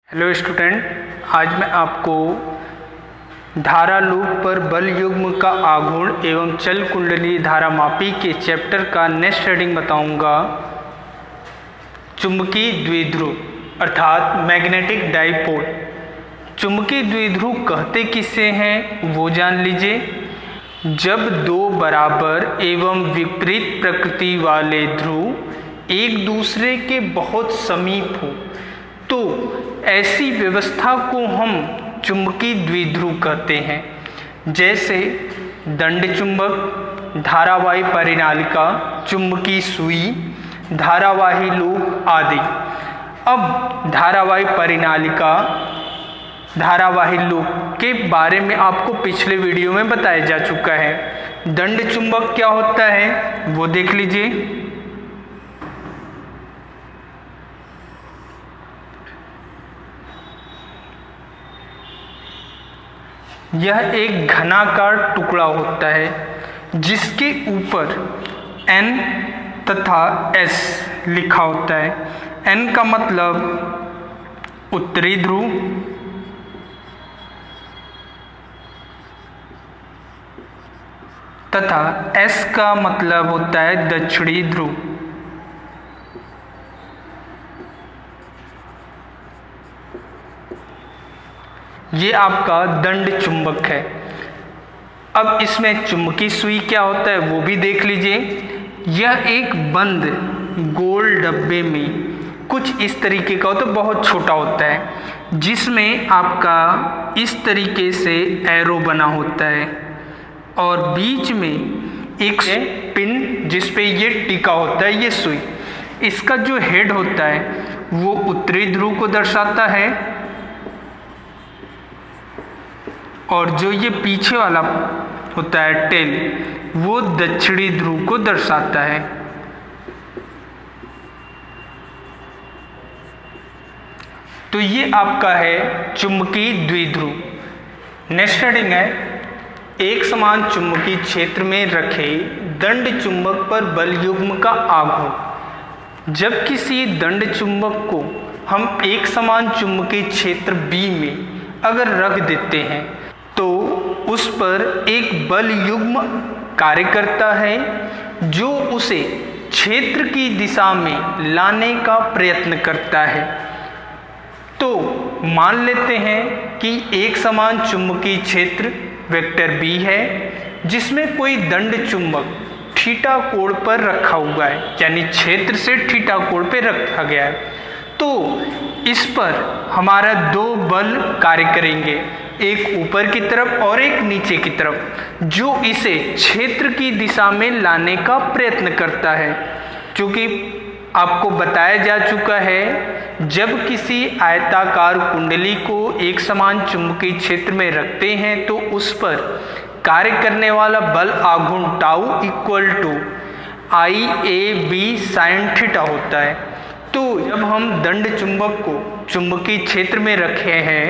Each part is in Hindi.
हेलो स्टूडेंट, आज मैं आपको धारा लूप पर बल युग्म का आघूर्ण एवं चल कुंडली धारा मापी के चैप्टर का नेक्स्ट हेडिंग बताऊंगा। चुंबकीय द्विध्रुव अर्थात मैग्नेटिक डाइपोल। चुंबकीय द्विध्रुव कहते किसे हैं वो जान लीजिए। जब दो बराबर एवं विपरीत प्रकृति वाले ध्रुव एक दूसरे के बहुत समीप हो तो ऐसी व्यवस्था को हम चुंबकीय द्विध्रुव कहते हैं। जैसे दंड चुंबक, धारावाही परिनालिका, चुंबकीय सुई, धारावाही लूप आदि। अब धारावाही परिनालिका, धारावाही लूप के बारे में आपको पिछले वीडियो में बताया जा चुका है। दंड चुंबक क्या होता है वो देख लीजिए। यह एक घनाकार टुकड़ा होता है जिसके ऊपर N तथा S लिखा होता है। N का मतलब उत्तरी ध्रुव, तथा S का मतलब होता है दक्षिणी ध्रुव। ये आपका दंड चुंबक है। अब इसमें चुंबकीय सुई क्या होता है वो भी देख लीजिए। यह एक बंद गोल डब्बे में कुछ इस तरीके का होता है, बहुत छोटा होता है, जिसमें आपका इस तरीके से एरो बना होता है और बीच में एक पिन जिस पे ये टिका होता है, ये सुई। इसका जो हेड होता है वो उत्तरी ध्रुव को दर्शाता है और जो ये पीछे वाला होता है टेल वो दक्षिणी ध्रुव को दर्शाता है। तो ये आपका है चुंबकीय द्विध्रुव। नेक्स्ट हेडिंग है एक समान चुंबकीय क्षेत्र में रखे दंड चुंबक पर बल युग्म का आघूर्ण। जब किसी दंड चुंबक को हम एक समान चुंबकीय क्षेत्र B में अगर रख देते हैं तो उस पर एक बल युग्म कार्य करता है जो उसे क्षेत्र की दिशा में लाने का प्रयत्न करता है। तो मान लेते हैं कि एक समान चुंबकीय क्षेत्र वेक्टर B है जिसमें कोई दंड चुंबक थीटा कोण पर रखा हुआ है, यानी क्षेत्र से थीटा कोण पर रखा गया है। तो इस पर हमारा दो बल कार्य करेंगे, एक ऊपर की तरफ और एक नीचे की तरफ, जो इसे क्षेत्र की दिशा में लाने का प्रयत्न करता है। क्योंकि आपको बताया जा चुका है जब किसी आयताकार कुंडली को एक समान चुंबकीय क्षेत्र में रखते हैं तो उस पर कार्य करने वाला बल आघूर्ण tau equal to IA/B sin theta होता है। तो जब हम दंड चुंबक को चुंबकीय क्षेत्र में रखे हैं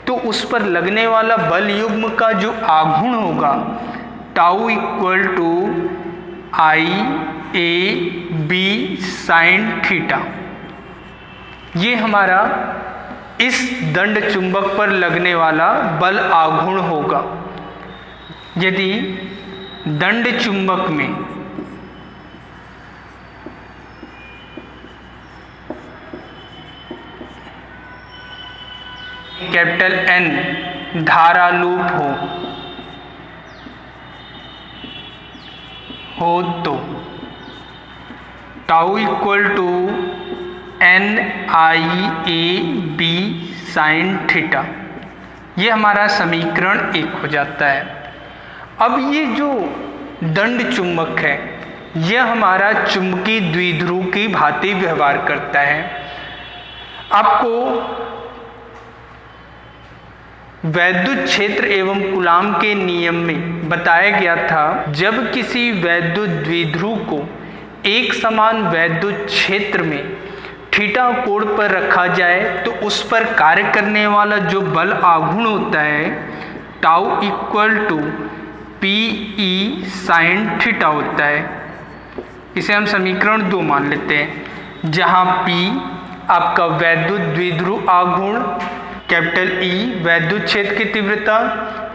तो उस पर लगने वाला बल युग्म का जो आघूर्ण होगा tau equal to IA/B sin theta, ये हमारा इस दंड चुंबक पर लगने वाला बल आघूर्ण होगा। यदि दंड चुंबक में कैपिटल N धारा लूप हो तो tau equal to NIA/B sin theta, ये हमारा समीकरण 1 हो जाता है। अब ये जो दंड चुंबक है यह हमारा चुंबकीय द्विध्रुव की भांति व्यवहार करता है। आपको वैद्युत क्षेत्र एवं कूलाम के नियम में बताया गया था जब किसी वैद्युत द्विध्रुव को एक समान वैद्युत क्षेत्र में थीटा कोण पर रखा जाए तो उस पर कार्य करने वाला जो बल आघूर्ण होता है tau equal to PE sin theta होता है। इसे हम समीकरण 2 मान लेते हैं, जहाँ P आपका वैद्युत द्विध्रुव आघूर्ण, कैपिटल ई वैद्युत क्षेत्र की तीव्रता,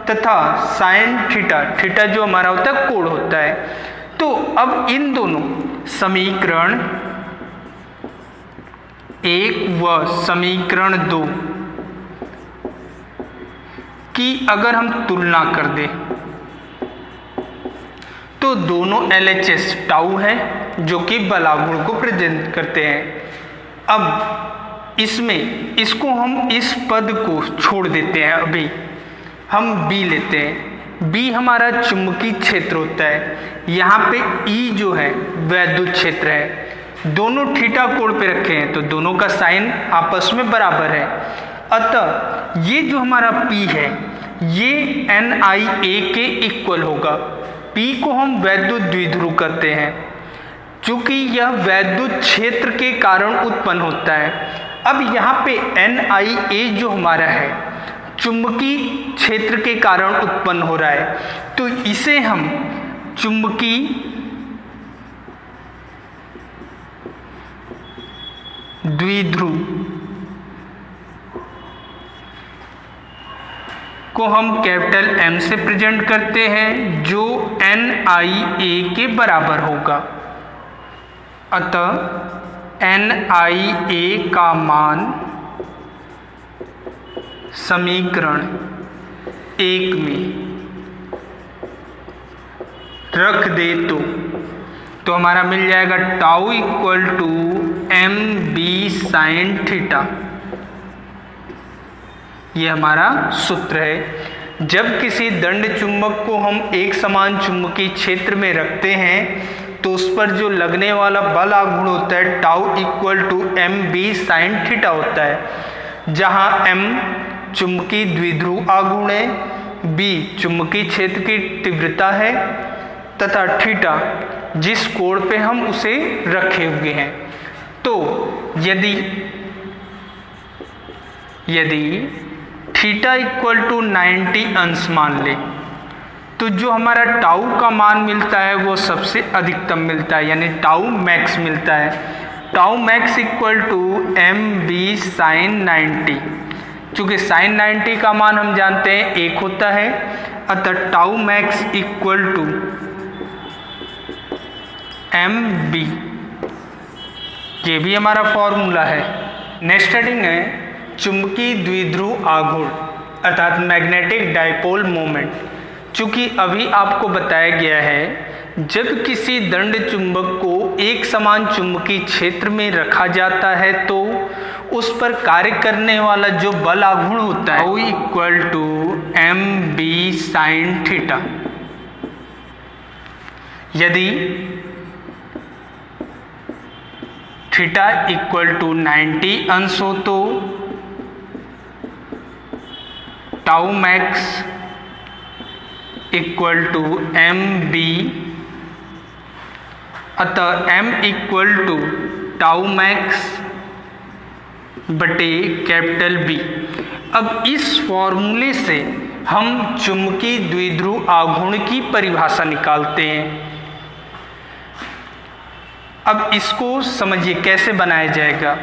तथा साइन थीटा, थीटा जो हमारा होता है कोण होता है। तो अब इन दोनों समीकरण 1 व समीकरण 2 की अगर हम तुलना कर दें तो दोनों LHS टाउ है जो कि बल आघूर्ण को प्रेजेंट करते हैं। अब इसमें इसको हम इस पद को छोड़ देते हैं, अभी हम B लेते हैं। B हमारा चुंबकीय क्षेत्र होता है, यहाँ पे E जो है वैद्युत क्षेत्र है। दोनों थीटा कोण पे रखे हैं तो दोनों का साइन आपस में बराबर है। अतः ये जो हमारा P है ये NIA के इक्वल होगा। P को हम वैद्युत द्विध्रुव कहते हैं क्योंकि यह वैद्युत क्षेत्र के कारण उत्पन्न होता है। अब यहाँ पे NIA जो हमारा है चुंबकीय क्षेत्र के कारण उत्पन्न हो रहा है, तो इसे हम चुंबकीय द्विध्रुव को हम कैपिटल M से प्रेजेंट करते हैं जो NIA के बराबर होगा। अतः NIA का मान समीकरण 1 में रख दे तो हमारा मिल जाएगा tau equal to MB sine theta. ये हमारा सूत्र है। जब किसी दंड चुंबक को हम एक समान चुंबकीय क्षेत्र में रखते हैं तो उस पर जो लगने वाला बल आघूर्ण होता है tau equal to MB sine theta होता है, जहां M चुंबकीय द्विध्रुव आघूर्ण है, B चुंबकीय क्षेत्र की तीव्रता है तथा थीटा जिस कोण पे हम उसे रखे हुए हैं। तो यदि थीटा इक्वल टू 90 अंश मान ले तो जो हमारा टाउ का मान मिलता है वो सबसे अधिकतम मिलता है, यानी टाउ मैक्स मिलता है। Tau max equal to MB sine 90, चूँकि साइन 90 का मान हम जानते हैं 1 होता है, अतः tau max equal to MB, ये भी हमारा फॉर्मूला है। नेक्स्ट हेडिंग है चुंबकीय द्विध्रुव आघूर्ण अर्थात मैग्नेटिक डाइपोल मोमेंट। चूँकि अभी आपको बताया गया है जब किसी दंड चुंबक को एक समान चुंबकीय क्षेत्र में रखा जाता है तो उस पर कार्य करने वाला जो बल आघूर्ण होता है वो equal to MB sine theta. यदि थीटा इक्वल टू 90 अंश हो तो tau max equal to MB, अतः M equal to tau max बटे कैपिटल B। अब इस फॉर्मूले से हम चुंबकीय द्विध्रुव आघूर्ण की परिभाषा निकालते हैं। अब इसको समझिए कैसे बनाया जाएगा।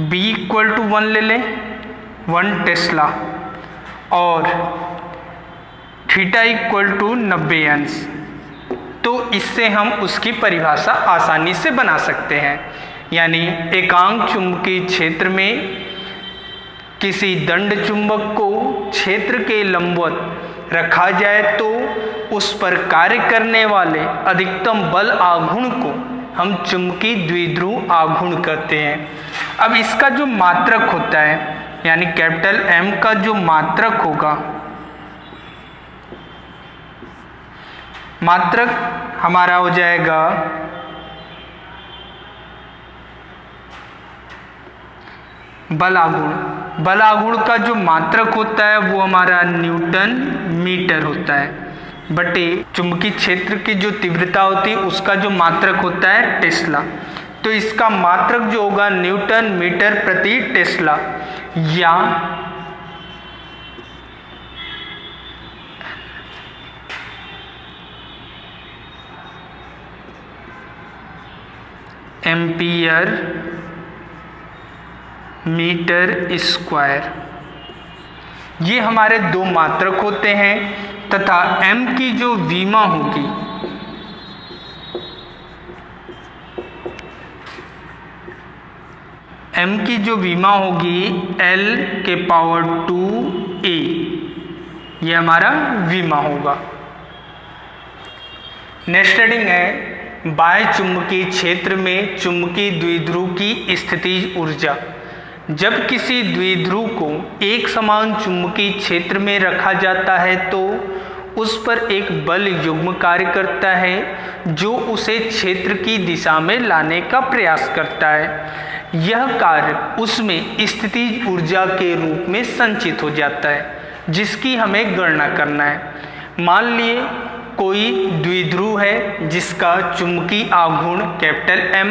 B इक्वल टू 1 ले लें, 1 टेस्ला, और थीटा इक्वल टू 90 अंश। तो इससे हम उसकी परिभाषा आसानी से बना सकते हैं, यानी एकांक चुंबकीय क्षेत्र में किसी दंड चुंबक को क्षेत्र के लंबवत रखा जाए तो उस पर कार्य करने वाले अधिकतम बल आघूर्ण को हम चुंबकीय द्विध्रुव आघूर्ण कहते हैं। अब इसका जो मात्रक होता है यानी कैपिटल M का जो मात्रक होगा, मात्रक हमारा हो जाएगा बल आघूर्ण। बल आघूर्ण का जो मात्रक होता है वो हमारा न्यूटन मीटर होता है बटे चुंबकीय क्षेत्र की जो तीव्रता होती है उसका जो मात्रक होता है टेस्ला। तो इसका मात्रक जो होगा न्यूटन मीटर प्रति टेस्ला, या एम्पियर मीटर स्क्वायर। ये हमारे दो मात्रक होते हैं तथा m की जो विमा होगी m की जो विमा होगी L के पावर 2a, ये हमारा विमा होगा। नेक्स्ट हेडिंग है बाह्य चुंबकीय क्षेत्र में चुंबकीय द्विध्रुव की स्थितिज ऊर्जा। जब किसी द्विध्रुव को एक समान चुंबकीय क्षेत्र में रखा जाता है तो उस पर एक बल युग्म कार्य करता है जो उसे क्षेत्र की दिशा में लाने का प्रयास करता है। यह कार्य उसमें स्थितिज ऊर्जा के रूप में संचित हो जाता है जिसकी हमें गणना करना है। मान लिए कोई द्विध्रुव है जिसका चुंबकीय आघूर्ण कैपिटल M,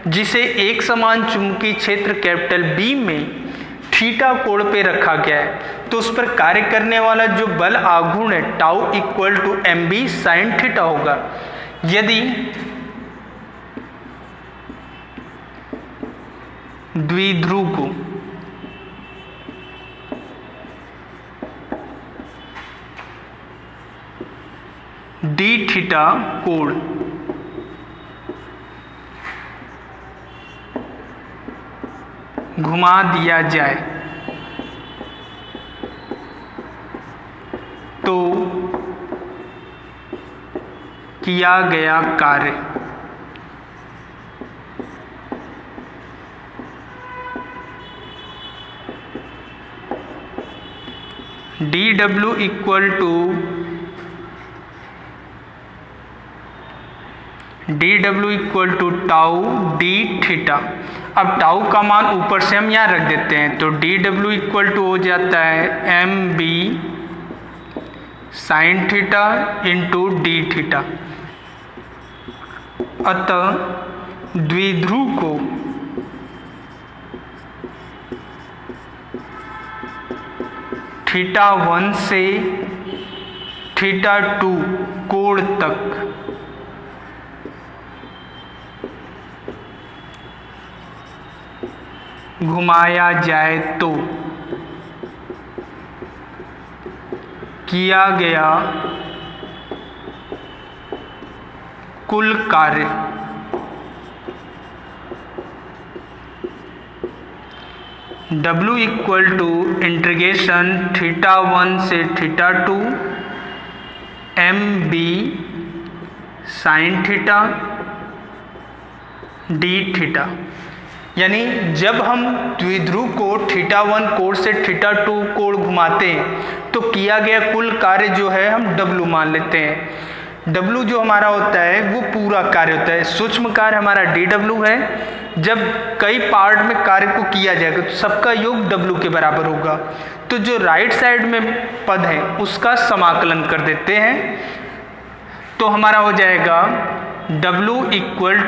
जिसे एक समान चुंबकीय क्षेत्र कैपिटल B में थीटा कोण पे रखा गया है, तो उस पर कार्य करने वाला जो बल आघूर्ण है tau equal to mb sine theta होगा। यदि द्विध्रुव को d थीटा कोण घुमा दिया जाए तो किया गया कार्य dw equal to tau D theta. अब टाउ का मान ऊपर से हम यहाँ रख देते हैं तो dw इक्वल टू हो जाता है mb sine theta into D theta. अतः द्विध्रुव को थीटा 1 से थीटा 2 कोण तक घुमाया जाए तो किया गया कुल कार्य W equal to integration theta 1 से theta 2 mb sine theta D theta. यानी जब हम द्विध्रुव को थीटा 1 कोण से थीटा 2 कोण घुमाते हैं तो किया गया कुल कार्य जो है हम W मान लेते हैं। W जो हमारा होता है वो पूरा कार्य होता है, सूक्ष्म कार्य हमारा dW है। जब कई पार्ट में कार्य को किया जाएगा तो सबका योग W के बराबर होगा। तो जो राइट साइड में पद है उसका समाकलन कर देते हैं तो हमारा हो जाएगा W इक्वल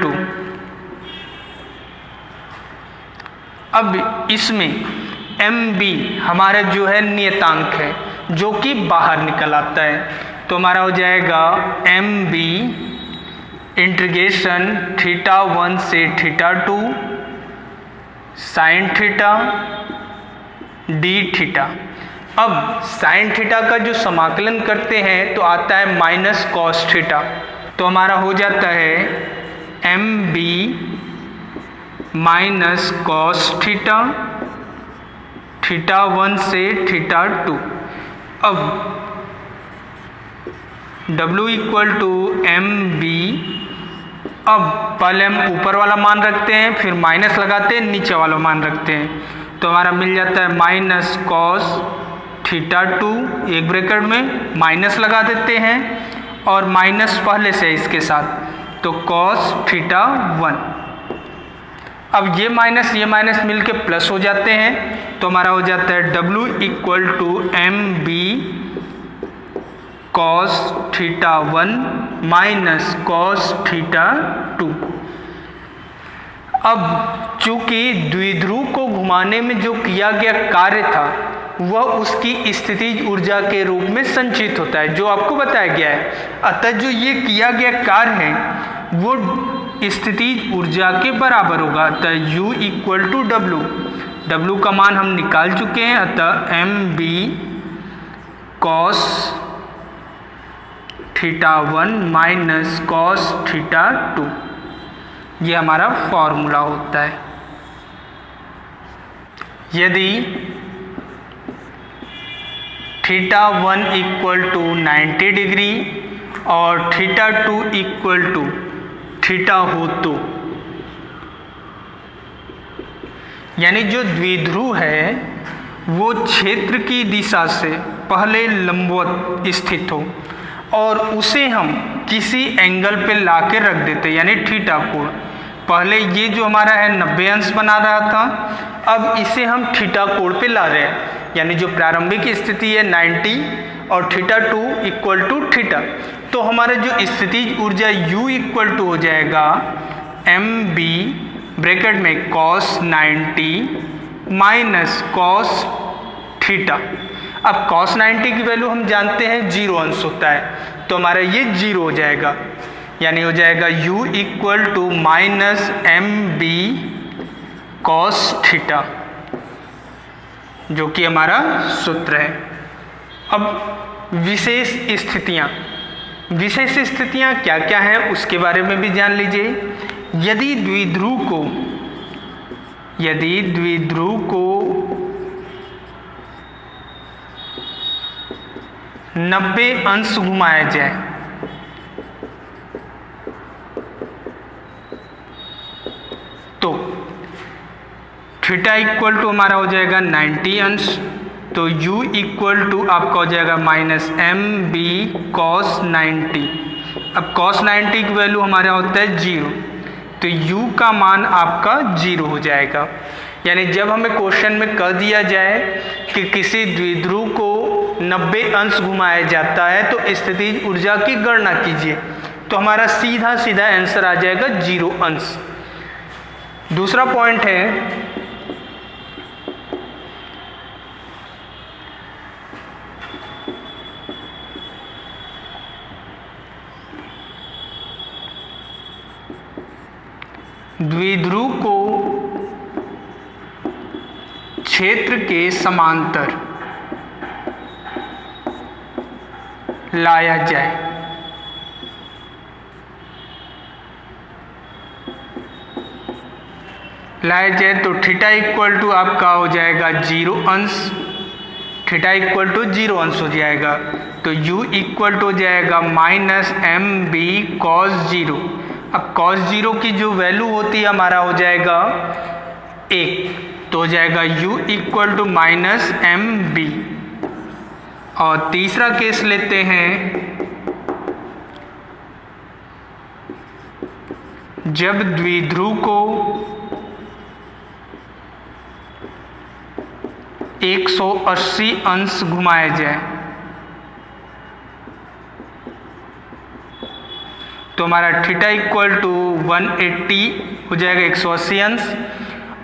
टू अब इसमें mb हमारा जो है नियतांक है जो कि बाहर निकल आता है, तो हमारा हो जाएगा mb इंटीग्रेशन थीटा 1 से theta 2 sign theta D theta. अब साइन थीटा का जो समाकलन करते हैं तो आता है माइनस कॉस थीटा, तो हमारा हो जाता है mb minus cos theta theta 1 से थीटा 2। अब W इक्वल टू mb, अब पहले हम ऊपर वाला मान रखते हैं फिर माइनस लगाते हैं नीचे वाला मान रखते हैं तो हमारा मिल जाता है माइनस कॉस थीटा 2 एक ब्रैकेट में माइनस लगा देते हैं और माइनस पहले से इसके साथ तो कॉस थीटा 1। अब ये माइनस मिलके प्लस हो जाते हैं तो हमारा हो जाता है W equal to mb cos theta 1 minus cos theta 2। अब चूंकि द्विध्रुव को घुमाने में जो किया गया कार्य था वह उसकी स्थितिज ऊर्जा के रूप में संचित होता है, जो आपको बताया गया है। अतः जो ये किया गया कार्य है वो स्थितिज ऊर्जा के बराबर होगा। अतः U equal to W, W का मान हम निकाल चुके हैं। अतः mb cos θ1 माइनस cos θ2, ये हमारा फॉर्मूला होता है। यदि θ1 इक्वल टू 90 डिग्री और θ2 इक्वल टू थीटा हो तो, यानी जो द्विध्रुव है वो क्षेत्र की दिशा से पहले लंबवत स्थित हो और उसे हम किसी एंगल पे ला के रख देते, यानी थीटा कोण। पहले ये जो हमारा है 90 अंश बना रहा था, अब इसे हम थीटा कोण पे ला रहे हैं, यानी जो प्रारंभिक स्थिति है 90 और θ2 इक्वल टू थीटा। तो हमारा जो स्थितिज ऊर्जा U इक्वल टू हो जाएगा mb ब्रैकेट में cos 90 माइनस cos थीटा। अब cos 90 की वैल्यू हम जानते हैं 0 अंश होता है, तो हमारा ये 0 हो जाएगा, यानी हो जाएगा U equal to minus mb cos theta, जो कि हमारा सूत्र है। अब विशेष स्थितियां क्या क्या हैं उसके बारे में भी जान लीजिए। यदि द्विध्रुव को 90 अंश घुमाया जाए तो थीटा इक्वल टू हमारा हो जाएगा 90 अंश, तो U इक्वल टू आपका हो जाएगा माइनस mb cos 90। अब cos 90 की वैल्यू हमारा होता है 0, तो U का मान आपका 0 हो जाएगा। यानी जब हमें क्वेश्चन में कह दिया जाए कि किसी द्विध्रुव को 90 अंश घुमाया जाता है तो स्थितिज ऊर्जा की गणना कीजिए, तो हमारा सीधा आंसर आ जाएगा 0 अंश। दूसरा पॉइंट है द्विध्रुव को क्षेत्र के समांतर लाया जाए तो थीटा इक्वल टू आपका हो जाएगा 0 अंश, थीटा इक्वल टू 0 अंश हो जाएगा, तो U इक्वल टू हो जाएगा माइनस mb cos 0। अब cos 0 की जो वैल्यू होती है हमारा हो जाएगा 1, तो हो जाएगा U equal to minus mb। और तीसरा केस लेते हैं, जब द्विध्रुव को 180 अंश घुमाया जाए तो हमारा थीटा इक्वल टू 180 हो जाएगा 180 अंश,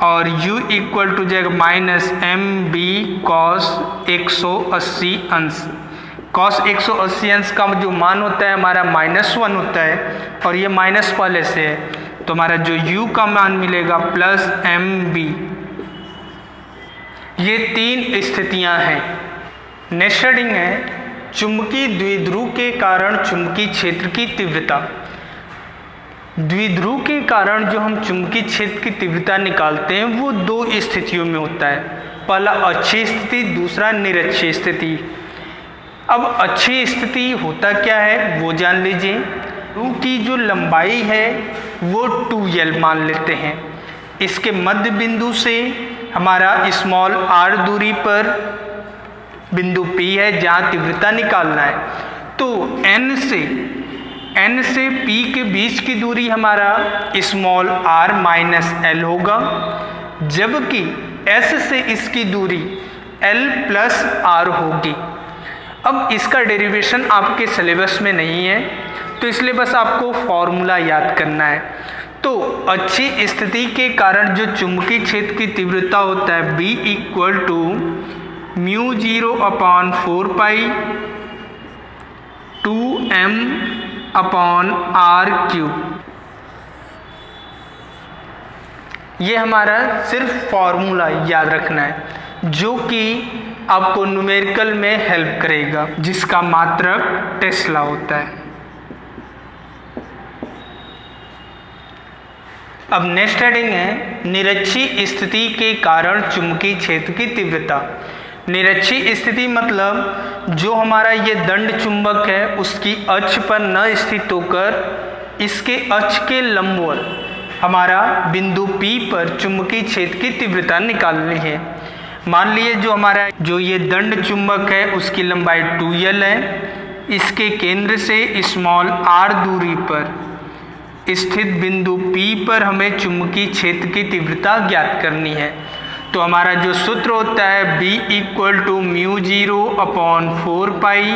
और U इक्वल टू जाएगा माइनस mb cos 180 अंश। cos 180 अंश का जो मान होता है हमारा -1 होता है, और ये माइनस पहले से है, तो हमारा जो U का मान मिलेगा प्लस mb। ये 3 स्थितियां हैं। नेक्स्ट हेडिंग है चुंबकीय द्विध्रुव के कारण चुंबकीय क्षेत्र की तीव्रता। द्विध्रुव के कारण जो हम चुंबकीय क्षेत्र की तीव्रता निकालते हैं वो 2 स्थितियों में होता है, पहला अच्छी स्थिति, दूसरा निरक्षीय स्थिति। अब अच्छी स्थिति होता क्या है वो जान लीजिए। ध्रुव की जो लंबाई है वो 2l मान लेते हैं, इसके मध्य बिंदु से हमारा स्मॉल r दूरी पर बिंदु P है जहाँ तीव्रता निकालना है, तो n से P के बीच की दूरी हमारा स्मॉल r माइनस l होगा, जबकि S से इसकी दूरी l प्लस r होगी। अब इसका डेरिवेशन आपके सिलेबस में नहीं है, तो इसलिए बस आपको फॉर्मूला याद करना है। तो अच्छी स्थिति के कारण जो चुंबकीय क्षेत्र की तीव्रता होता है B equal to mu 0 upon 4 pi 2m upon r cube. ये हमारा सिर्फ फॉर्मूला याद रखना है जो कि आपको न्यूमेरिकल में हेल्प करेगा, जिसका मात्रक टेस्ला होता है। अब नेक्स्ट हेडिंग है निरक्षी स्थिति के कारण चुंबकीय क्षेत्र की तीव्रता। निरक्षी स्थिति मतलब जो हमारा ये दंड चुंबक है उसकी अक्ष पर न स्थित होकर इसके अक्ष के लंबवत हमारा बिंदु P पर चुंबकीय क्षेत्र की तीव्रता निकालनी है। मान लिए जो ये दंड चुंबक है उसकी लंबाई 2l है। इसके केंद्र से स्मॉल r दूरी पर स्थित बिंदु P पर हमें चुंबकीय क्षेत्र की तीव्रता ज्ञात करनी है। तो हमारा जो सूत्र होता है B equal to mu 0 upon 4 pi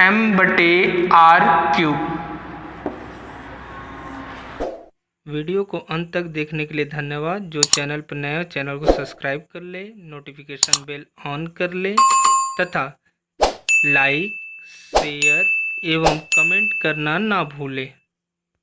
m बटे r क्यूब। वीडियो को अंत तक देखने के लिए धन्यवाद। जो चैनल पर नया चैनल को सब्सक्राइब कर ले, नोटिफिकेशन बेल ऑन कर ले तथा लाइक, शेयर एवं कमेंट करना ना भूले।